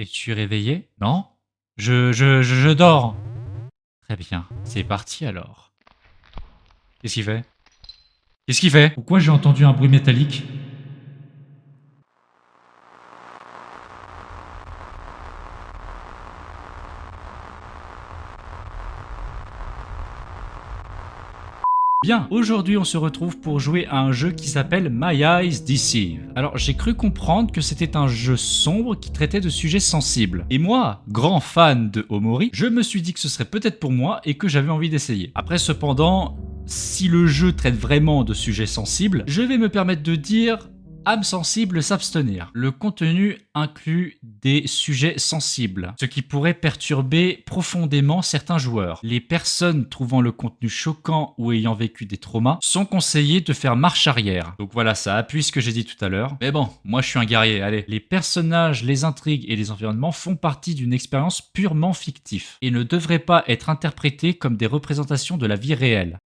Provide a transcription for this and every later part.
Es-tu réveillé? Non? Je dors. Très bien, c'est parti alors. Qu'est-ce qu'il fait? Qu'est-ce qu'il fait? Pourquoi j'ai entendu un bruit métallique? Bien, aujourd'hui on se retrouve pour jouer à un jeu qui s'appelle My Eyes Deceive. Alors j'ai cru comprendre que c'était un jeu sombre qui traitait de sujets sensibles. Et moi, grand fan de Omori, je me suis dit que ce serait peut-être pour moi et que j'avais envie d'essayer. Après cependant, si le jeu traite vraiment de sujets sensibles, je vais me permettre de dire âme sensible s'abstenir. Le contenu inclut des sujets sensibles, ce qui pourrait perturber profondément certains joueurs. Les personnes trouvant le contenu choquant ou ayant vécu des traumas sont conseillées de faire marche arrière. Donc voilà, ça appuie ce que j'ai dit tout à l'heure. Mais bon, moi je suis un guerrier, allez. Les personnages, les intrigues et les environnements font partie d'une expérience purement fictive et ne devraient pas être interprétés comme des représentations de la vie réelle.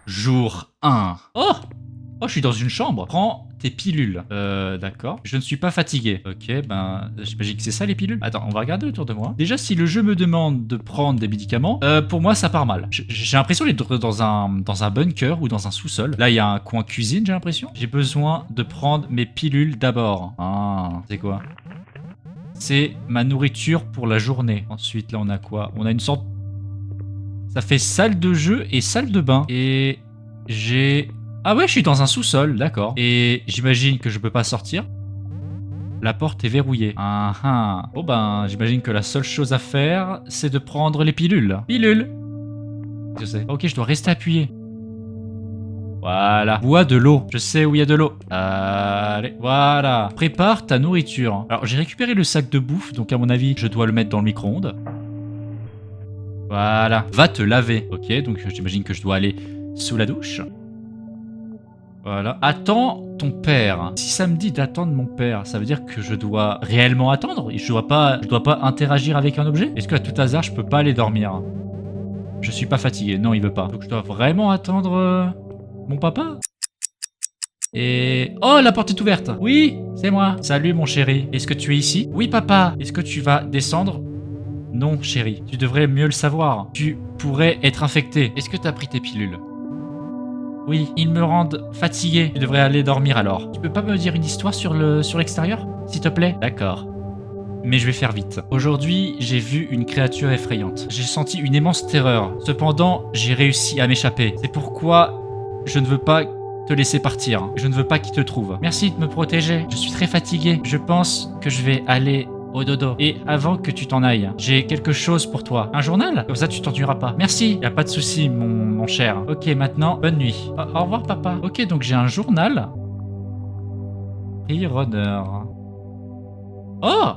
Jour 1. Oh, je suis dans une chambre. Prends tes pilules. D'accord. Je ne suis pas fatigué. Ok, ben, j'imagine que c'est ça les pilules. Attends, on va regarder autour de moi. Déjà, si le jeu me demande de prendre des médicaments, pour moi, ça part mal. J'ai l'impression d'être dans un bunker ou dans un sous-sol. Là, il y a un coin cuisine, j'ai l'impression. J'ai besoin de prendre mes pilules d'abord. Ah, c'est quoi? C'est ma nourriture pour la journée. Ensuite, là, on a quoi? On a une sorte... Ça fait salle de jeu et salle de bain. Et j'ai... Ah ouais, je suis dans un sous-sol, d'accord. Et j'imagine que je peux pas sortir. La porte est verrouillée. Ah ah. Bon ben, j'imagine que la seule chose à faire, c'est de prendre les pilules. Pilules. Je sais. Ok, je dois rester appuyé. Voilà. Bois de l'eau. Je sais où il y a de l'eau. Allez, voilà. Prépare ta nourriture. Alors, j'ai récupéré le sac de bouffe, donc à mon avis, je dois le mettre dans le micro-ondes. Voilà. Va te laver. Ok, donc j'imagine que je dois aller sous la douche. Voilà. Attends ton père. Si ça me dit d'attendre mon père, ça veut dire que je dois réellement attendre? Je dois pas interagir avec un objet? Est-ce qu'à tout hasard, je peux pas aller dormir? Je suis pas fatigué. Non, il veut pas. Donc je dois vraiment attendre mon papa? Et... Oh, la porte est ouverte. Oui, c'est moi. Salut mon chéri. Est-ce que tu es ici? Oui, papa. Est-ce que tu vas descendre? Non, chéri. Tu devrais mieux le savoir. Tu pourrais être infecté. Est-ce que t'as pris tes pilules? Oui, ils me rendent fatigué. Tu devrais aller dormir alors. Tu peux pas me dire une histoire sur l'extérieur, s'il te plaît? D'accord. Mais je vais faire vite. Aujourd'hui, j'ai vu une créature effrayante. J'ai senti une immense terreur. Cependant, j'ai réussi à m'échapper. C'est pourquoi je ne veux pas te laisser partir. Je ne veux pas qu'il te trouve. Merci de me protéger. Je suis très fatigué. Je pense que je vais aller au dodo. Et avant que tu t'en ailles, j'ai quelque chose pour toi. Un journal? Comme ça, tu t'ennuieras pas. Merci. Y a pas de souci, mon cher. Ok, maintenant, bonne nuit. Au revoir, papa. Ok, donc j'ai un journal. Runner. Oh!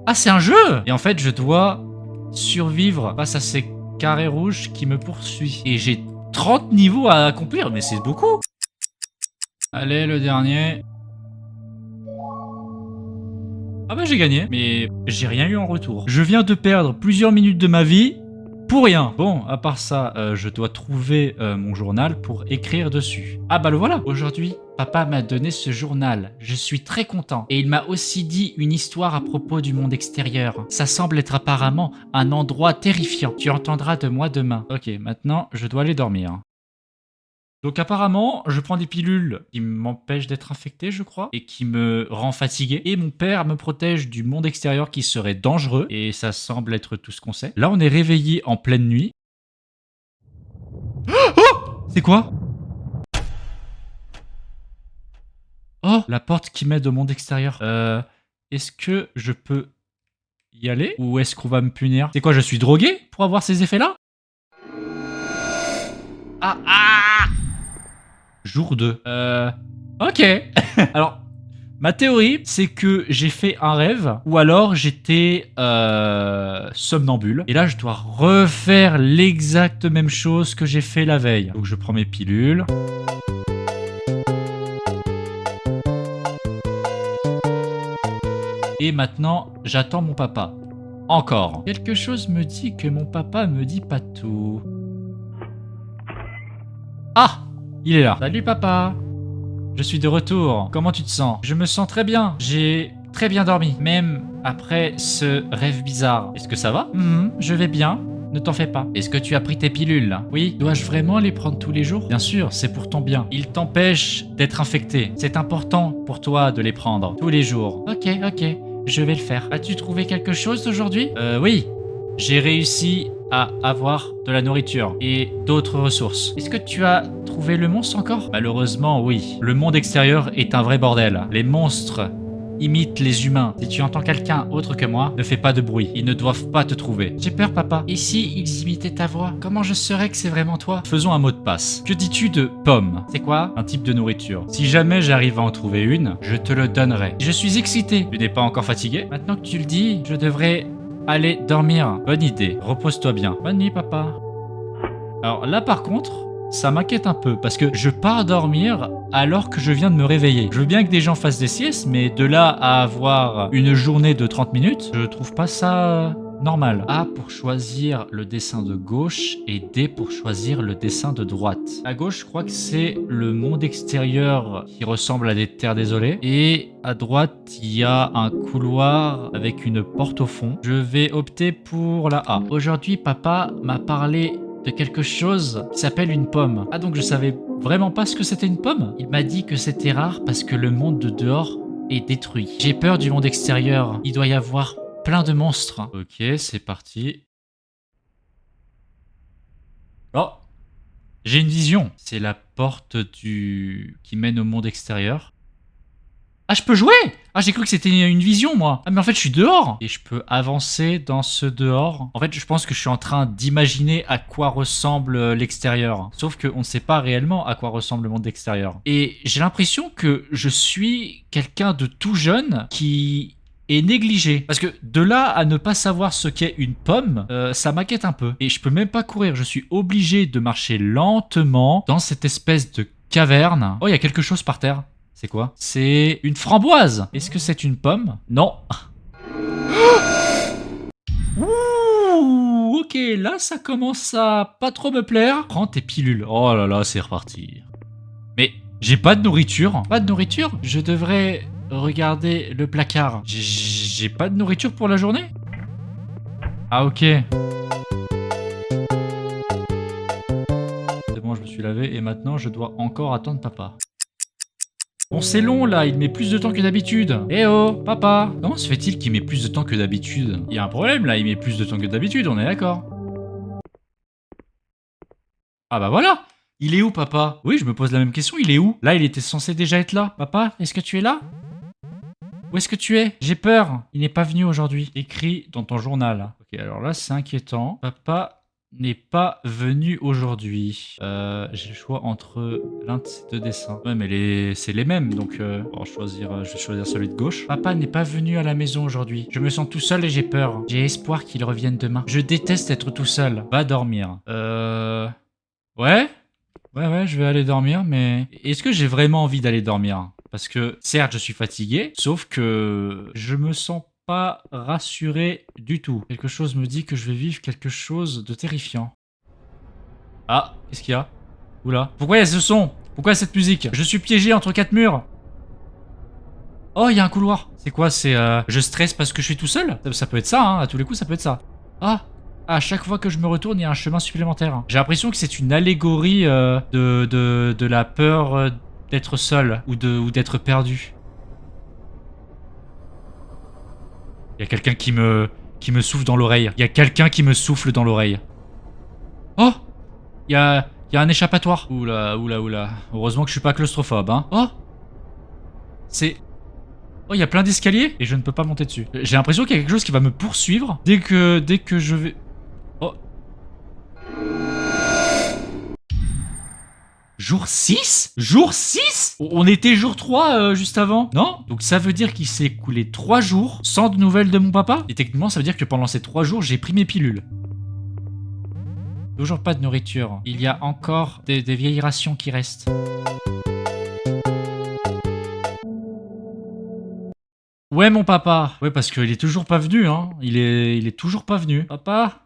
Ah, c'est un jeu! Et en fait, je dois survivre face à ces carrés rouges qui me poursuivent. Et j'ai 30 niveaux à accomplir, mais c'est beaucoup. Allez, le dernier. Ah bah j'ai gagné, mais j'ai rien eu en retour. Je viens de perdre plusieurs minutes de ma vie pour rien. Bon, à part ça, je dois trouver mon journal pour écrire dessus. Ah bah le voilà. Aujourd'hui, papa m'a donné ce journal. Je suis très content. Et il m'a aussi dit une histoire à propos du monde extérieur. Ça semble être apparemment un endroit terrifiant. Tu entendras de moi demain. Ok, maintenant, je dois aller dormir. Donc apparemment, je prends des pilules qui m'empêchent d'être infecté, je crois, et qui me rend fatigué. Et mon père me protège du monde extérieur qui serait dangereux, et ça semble être tout ce qu'on sait. Là, on est réveillé en pleine nuit. Oh! C'est quoi? Oh! La porte qui mène au monde extérieur. Est-ce que je peux y aller? Ou est-ce qu'on va me punir? C'est quoi, je suis drogué pour avoir ces effets-là? Ah! Ah! Jour 2. Ok. Alors, ma théorie, c'est que j'ai fait un rêve, ou alors j'étais somnambule. Et là, je dois refaire l'exacte même chose que j'ai fait la veille. Donc, je prends mes pilules. Et maintenant, j'attends mon papa. Encore. Quelque chose me dit que mon papa me dit pas tout. Ah! Il est là. Salut papa. Je suis de retour. Comment tu te sens? Je me sens très bien. J'ai très bien dormi, même après ce rêve bizarre. Est-ce que ça va? Je vais bien. Ne t'en fais pas. Est-ce que tu as pris tes pilules là? Oui. Dois-je vraiment les prendre tous les jours? Bien sûr, c'est pour ton bien. Ils t'empêchent d'être infecté. C'est important pour toi de les prendre tous les jours. Ok, je vais le faire. As-tu trouvé quelque chose aujourd'hui? Oui. J'ai réussi à avoir de la nourriture et d'autres ressources. Est-ce que tu as trouvé le monstre encore? Malheureusement, oui. Le monde extérieur est un vrai bordel. Les monstres imitent les humains. Si tu entends quelqu'un autre que moi, ne fais pas de bruit. Ils ne doivent pas te trouver. J'ai peur, papa. Et si ils imitaient ta voix? Comment je saurais que c'est vraiment toi? Faisons un mot de passe. Que dis-tu de pomme? C'est quoi? Un type de nourriture. Si jamais j'arrive à en trouver une, je te le donnerai. Je suis excité. Tu n'es pas encore fatigué? Maintenant que tu le dis, je devrais aller dormir. Bonne idée. Repose-toi bien. Bonne nuit, papa. Alors là, par contre, ça m'inquiète un peu parce que je pars dormir alors que je viens de me réveiller. Je veux bien que des gens fassent des siestes, mais de là à avoir une journée de 30 minutes, je trouve pas ça normal. A pour choisir le dessin de gauche et D pour choisir le dessin de droite. À gauche, je crois que c'est le monde extérieur qui ressemble à des terres désolées. Et à droite, il y a un couloir avec une porte au fond. Je vais opter pour la A. Aujourd'hui, papa m'a parlé de quelque chose qui s'appelle une pomme. Ah, donc je savais vraiment pas ce que c'était une pomme? Il m'a dit que c'était rare parce que le monde de dehors est détruit. J'ai peur du monde extérieur. Il doit y avoir plein de monstres. Ok, c'est parti. Oh, j'ai une vision. C'est la porte qui mène au monde extérieur. Ah, je peux jouer? Ah, j'ai cru que c'était une vision, moi. Ah, mais en fait, je suis dehors. Et je peux avancer dans ce dehors. En fait, je pense que je suis en train d'imaginer à quoi ressemble l'extérieur. Sauf qu'on ne sait pas réellement à quoi ressemble le monde extérieur. Et j'ai l'impression que je suis quelqu'un de tout jeune qui est négligé. Parce que de là à ne pas savoir ce qu'est une pomme, ça m'inquiète un peu. Et je peux même pas courir. Je suis obligé de marcher lentement dans cette espèce de caverne. Oh, il y a quelque chose par terre. C'est quoi? C'est une framboise. Est-ce que c'est une pomme? Non. Ouh, ok, là ça commence à pas trop me plaire. Prends tes pilules. Oh là là, c'est reparti. Mais j'ai pas de nourriture. Pas de nourriture? Je devrais regarder le placard. J'ai pas de nourriture pour la journée? Ah, ok. C'est bon, je me suis lavé et maintenant je dois encore attendre papa. Bon, c'est long là, il met plus de temps que d'habitude. Eh oh, papa! Comment se fait-il qu'il met plus de temps que d'habitude? Il y a un problème là, il met plus de temps que d'habitude, on est d'accord. Ah bah voilà! Il est où, papa? Oui, je me pose la même question, il est où? Là, il était censé déjà être là. Papa, est-ce que tu es là? Où est-ce que tu es? J'ai peur, il n'est pas venu aujourd'hui. Écrit dans ton journal. Ok, alors là, c'est inquiétant. Papa n'est pas venu aujourd'hui. J'ai le choix entre l'un de ces deux dessins. Ouais, mais c'est les mêmes, donc je vais choisir celui de gauche. Papa n'est pas venu à la maison aujourd'hui. Je me sens tout seul et j'ai peur. J'ai espoir qu'il revienne demain. Je déteste être tout seul. Va dormir. Ouais? Ouais, je vais aller dormir, mais est-ce que j'ai vraiment envie d'aller dormir? Parce que, certes, je suis fatigué, sauf que je me sens pas rassuré du tout. Quelque chose me dit que je vais vivre quelque chose de terrifiant. Ah, qu'est-ce qu'il y a? Oula. Pourquoi il y a ce son? Pourquoi cette musique? Je suis piégé entre quatre murs. Oh, il y a un couloir. C'est quoi? C'est je stresse parce que je suis tout seul? Ça peut être ça, hein. À tous les coups, ça peut être ça. Ah, à chaque fois que je me retourne, il y a un chemin supplémentaire. J'ai l'impression que c'est une allégorie de la peur d'être seul ou d'être perdu. Il y a quelqu'un qui me souffle dans l'oreille. Il y a quelqu'un qui me souffle dans l'oreille. Oh! Il y a un échappatoire. Oula. Heureusement que je suis pas claustrophobe, hein. Oh! C'est... Oh, il y a plein d'escaliers et je ne peux pas monter dessus. J'ai l'impression qu'il y a quelque chose qui va me poursuivre dès que je vais... Oh. Jour 6? Jour 6? On était jour 3 juste avant, non? Donc ça veut dire qu'il s'est écoulé 3 jours sans de nouvelles de mon papa? Et techniquement, ça veut dire que pendant ces 3 jours, j'ai pris mes pilules. Toujours pas de nourriture. Il y a encore des vieilles rations qui restent. Ouais, mon papa. Ouais, parce qu'il est toujours pas venu, hein. Il est toujours pas venu. Papa?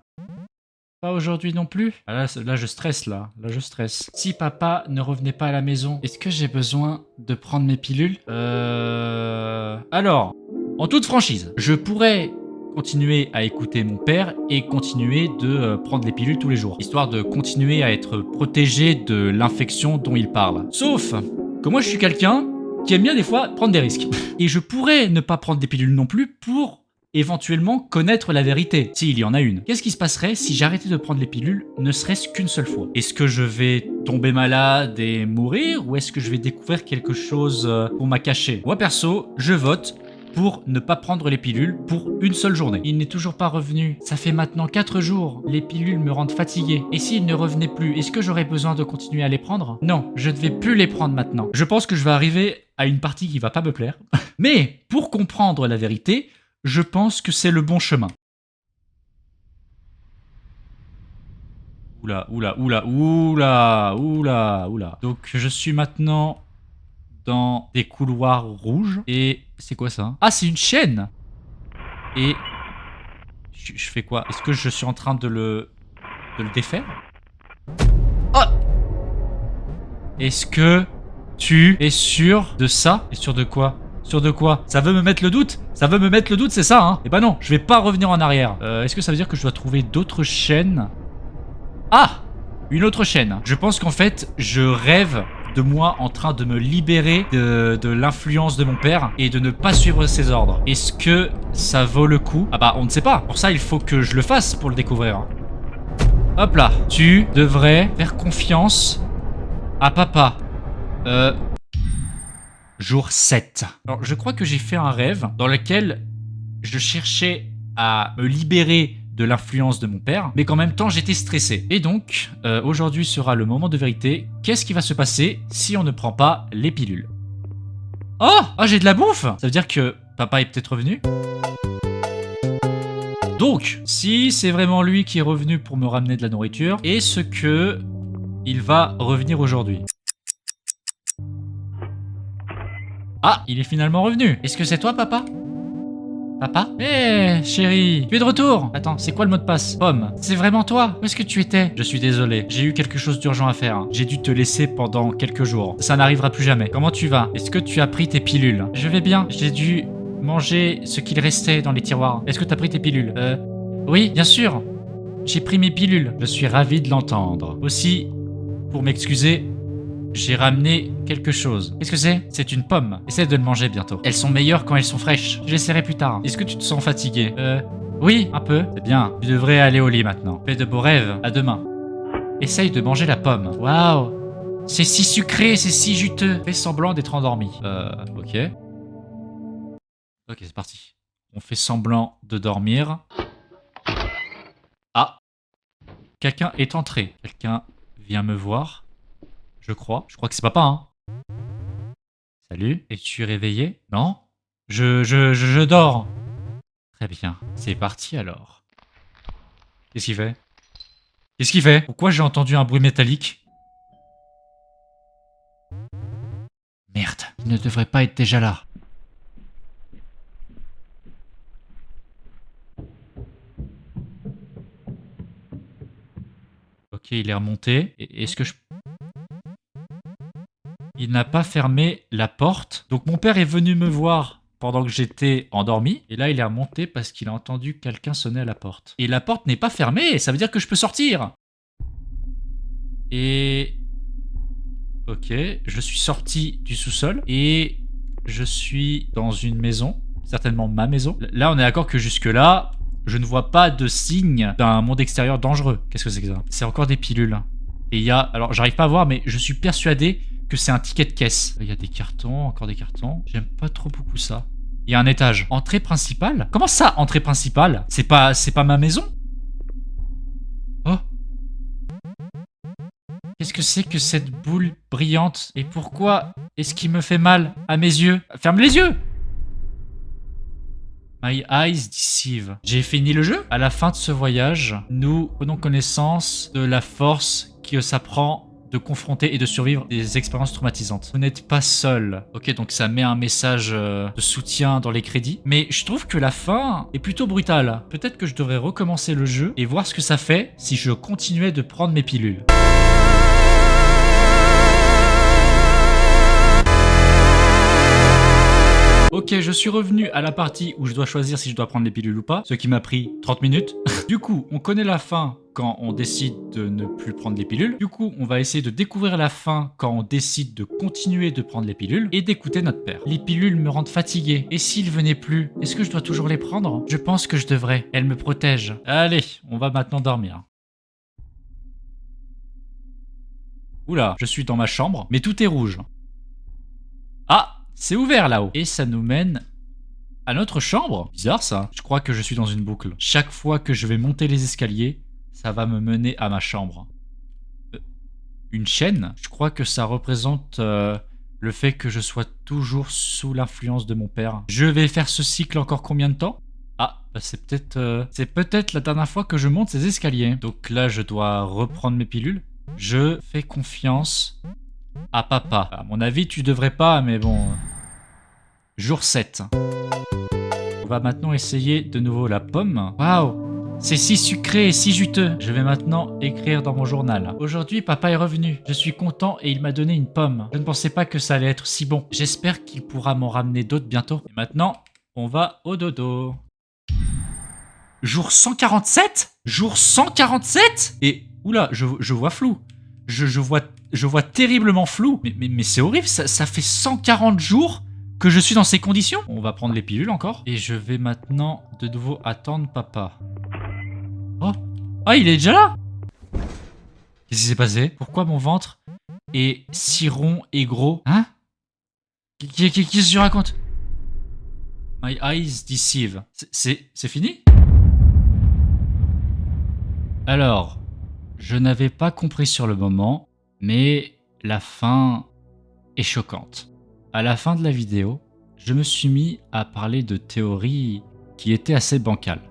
Pas aujourd'hui non plus? Ah là, je stresse, là. Là, je stresse. Si papa ne revenait pas à la maison, est-ce que j'ai besoin de prendre mes pilules? Alors, En toute franchise, je pourrais continuer à écouter mon père et continuer de prendre les pilules tous les jours, histoire de continuer à être protégé de l'infection dont il parle. Sauf que moi je suis quelqu'un qui aime bien des fois prendre des risques. Et je pourrais ne pas prendre des pilules non plus pour éventuellement connaître la vérité, s'il y en a une. Qu'est-ce qui se passerait si j'arrêtais de prendre les pilules ne serait-ce qu'une seule fois? Est-ce que je vais tomber malade et mourir, ou est-ce que je vais découvrir quelque chose pour m'a cacher? Moi perso, je vote pour ne pas prendre les pilules pour une seule journée. Il n'est toujours pas revenu. Ça fait maintenant 4 jours. Les pilules me rendent fatigué. Et s'il ne revenait plus, est-ce que j'aurais besoin de continuer à les prendre? Non, je ne vais plus les prendre maintenant. Je pense que je vais arriver à une partie qui va pas me plaire. Mais pour comprendre la vérité, je pense que c'est le bon chemin. Oula, oula, oula, oula, oula, oula. Donc je suis maintenant dans des couloirs rouges. Et c'est quoi ça? Ah, c'est une chaîne. Et je fais quoi? Est-ce que je suis en train de le défaire? Oh! Est-ce que tu es sûr de ça? Et sûr de quoi? Sûr de quoi? Ça veut me mettre le doute? Ça veut me mettre le doute, c'est ça, hein? Eh ben non, je vais pas revenir en arrière. Est-ce que ça veut dire que je dois trouver d'autres chaînes? Ah! Une autre chaîne. Je pense qu'en fait, je rêve de moi en train de me libérer de l'influence de mon père et de ne pas suivre ses ordres. Est-ce que ça vaut le coup? Ah bah, on ne sait pas. Pour ça, il faut que je le fasse pour le découvrir. Hop là. Tu devrais faire confiance à papa. Jour 7. Alors, je crois que j'ai fait un rêve dans lequel je cherchais à me libérer de l'influence de mon père, mais qu'en même temps j'étais stressé. Et donc, aujourd'hui sera le moment de vérité. Qu'est-ce qui va se passer si on ne prend pas les pilules? Oh! Ah, j'ai de la bouffe! Ça veut dire que papa est peut-être revenu? Donc, si c'est vraiment lui qui est revenu pour me ramener de la nourriture, est-ce que il va revenir aujourd'hui? Ah, il est finalement revenu. Est-ce que c'est toi, papa? Papa? Hé, chérie, tu es de retour. Attends, c'est quoi le mot de passe? Pomme, c'est vraiment toi? Où est-ce que tu étais? Je suis désolé, j'ai eu quelque chose d'urgent à faire. J'ai dû te laisser pendant quelques jours. Ça n'arrivera plus jamais. Comment tu vas? Est-ce que tu as pris tes pilules? Je vais bien. J'ai dû manger ce qu'il restait dans les tiroirs. Est-ce que tu as pris tes pilules? Oui, bien sûr. J'ai pris mes pilules. Je suis ravi de l'entendre. Aussi, pour m'excuser, j'ai ramené quelque chose. Qu'est-ce que c'est? C'est une pomme. Essaie de le manger bientôt. Elles sont meilleures quand elles sont fraîches. Je l'essaierai plus tard. Est-ce que tu te sens fatigué? Oui, un peu. C'est bien. Tu devrais aller au lit maintenant. Fais de beaux rêves. À demain. Essaye de manger la pomme. Waouh! C'est si sucré, c'est si juteux. Fais semblant d'être endormi. Ok. Ok, c'est parti. On fait semblant de dormir. Ah! Quelqu'un est entré. Quelqu'un vient me voir. Je crois que c'est papa, hein. Salut, es-tu réveillé? Non? Je dors. Très bien, c'est parti alors. Qu'est-ce qu'il fait? Qu'est-ce qu'il fait? Pourquoi j'ai entendu un bruit métallique? Merde, il ne devrait pas être déjà là. Ok, il est remonté. Est-ce que je... Il n'a pas fermé la porte. Donc mon père est venu me voir pendant que j'étais endormi. Et là, il est remonté parce qu'il a entendu quelqu'un sonner à la porte. Et la porte n'est pas fermée. Ça veut dire que je peux sortir. Et... Ok, je suis sorti du sous-sol. Et je suis dans une maison. Certainement ma maison. Là, on est d'accord que jusque-là, je ne vois pas de signe d'un monde extérieur dangereux. Qu'est-ce que c'est que ça? C'est encore des pilules. Et il y a... Alors, j'arrive pas à voir, mais je suis persuadé que c'est un ticket de caisse. Il y a des cartons, encore des cartons. J'aime pas trop beaucoup ça. Il y a un étage. Entrée principale? Comment ça, entrée principale? C'est pas ma maison? Oh. Qu'est-ce que c'est que cette boule brillante? Et pourquoi est-ce qu'il me fait mal à mes yeux? Ferme les yeux! My eyes deceive. J'ai fini le jeu. À la fin de ce voyage, nous prenons connaissance de la force que ça prend de confronter et de survivre des expériences traumatisantes. Vous n'êtes pas seul. Ok, donc ça met un message de soutien dans les crédits. Mais je trouve que la fin est plutôt brutale. Peut-être que je devrais recommencer le jeu et voir ce que ça fait si je continuais de prendre mes pilules. Ok, Ok, je suis revenu à la partie où je dois choisir si je dois prendre les pilules ou pas, ce qui m'a pris 30 minutes. Du coup, on connaît la fin quand on décide de ne plus prendre les pilules. Du coup, on va essayer de découvrir la fin quand on décide de continuer de prendre les pilules et d'écouter notre père. Les pilules me rendent fatigué. Et s'il venait plus, est-ce que je dois toujours les prendre? Je pense que je devrais. Elles me protègent. Allez, on va maintenant dormir. Oula, je suis dans ma chambre, mais tout est rouge. Ah, c'est ouvert là-haut. Et ça nous mène à notre chambre. Bizarre ça. Je crois que je suis dans une boucle. Chaque fois que je vais monter les escaliers, ça va me mener à ma chambre. Une chaîne? Je crois que ça représente le fait que je sois toujours sous l'influence de mon père. Je vais faire ce cycle encore combien de temps? Ah, bah c'est peut-être la dernière fois que je monte ces escaliers. Donc là, je dois reprendre mes pilules. Je fais confiance à papa. À mon avis, tu devrais pas, mais bon... Jour 7. On va maintenant essayer de nouveau la pomme. Waouh! C'est si sucré et si juteux. Je vais maintenant écrire dans mon journal. Aujourd'hui, papa est revenu. Je suis content et il m'a donné une pomme. Je ne pensais pas que ça allait être si bon. J'espère qu'il pourra m'en ramener d'autres bientôt. Et maintenant, on va au dodo. Jour 147? Jour 147? Et oula, je vois flou. Je vois terriblement flou. Mais c'est horrible, ça fait 140 jours que je suis dans ces conditions. On va prendre les pilules encore. Et je vais maintenant de nouveau attendre papa. Oh, ah, il est déjà là? Qu'est-ce qui s'est passé? Pourquoi mon ventre est si rond et gros? Hein? Qu'est-ce que tu racontes? My eyes deceive. C'est fini? Alors, je n'avais pas compris sur le moment, mais la fin est choquante. À la fin de la vidéo, je me suis mis à parler de théories qui étaient assez bancales,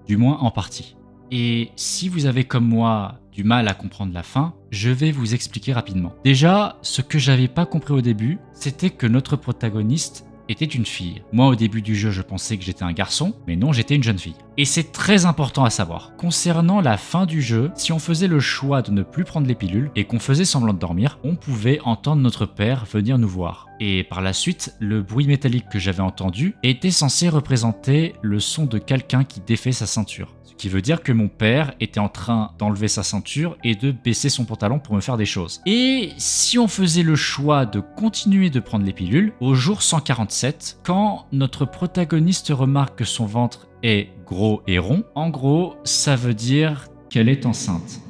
du moins en partie. Et si vous avez comme moi du mal à comprendre la fin, je vais vous expliquer rapidement. Déjà, ce que j'avais pas compris au début, c'était que notre protagoniste était une fille. Moi, au début du jeu, je pensais que j'étais un garçon, mais non, j'étais une jeune fille. Et c'est très important à savoir. Concernant la fin du jeu, si on faisait le choix de ne plus prendre les pilules et qu'on faisait semblant de dormir, on pouvait entendre notre père venir nous voir. Et par la suite, le bruit métallique que j'avais entendu était censé représenter le son de quelqu'un qui défait sa ceinture. Ce qui veut dire que mon père était en train d'enlever sa ceinture et de baisser son pantalon pour me faire des choses. Et si on faisait le choix de continuer de prendre les pilules, au jour 147, quand notre protagoniste remarque que son ventre est gros et rond, en gros, ça veut dire qu'elle est enceinte.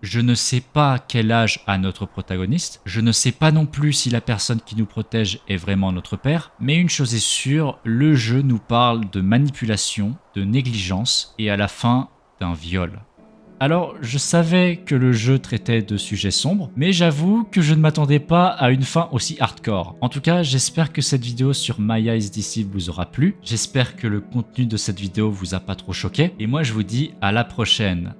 Je ne sais pas quel âge a notre protagoniste, je ne sais pas non plus si la personne qui nous protège est vraiment notre père, mais une chose est sûre, le jeu nous parle de manipulation, de négligence et à la fin d'un viol. Alors, je savais que le jeu traitait de sujets sombres, mais j'avoue que je ne m'attendais pas à une fin aussi hardcore. En tout cas, j'espère que cette vidéo sur My Eyes Deceive vous aura plu, j'espère que le contenu de cette vidéo vous a pas trop choqué, et moi je vous dis à la prochaine.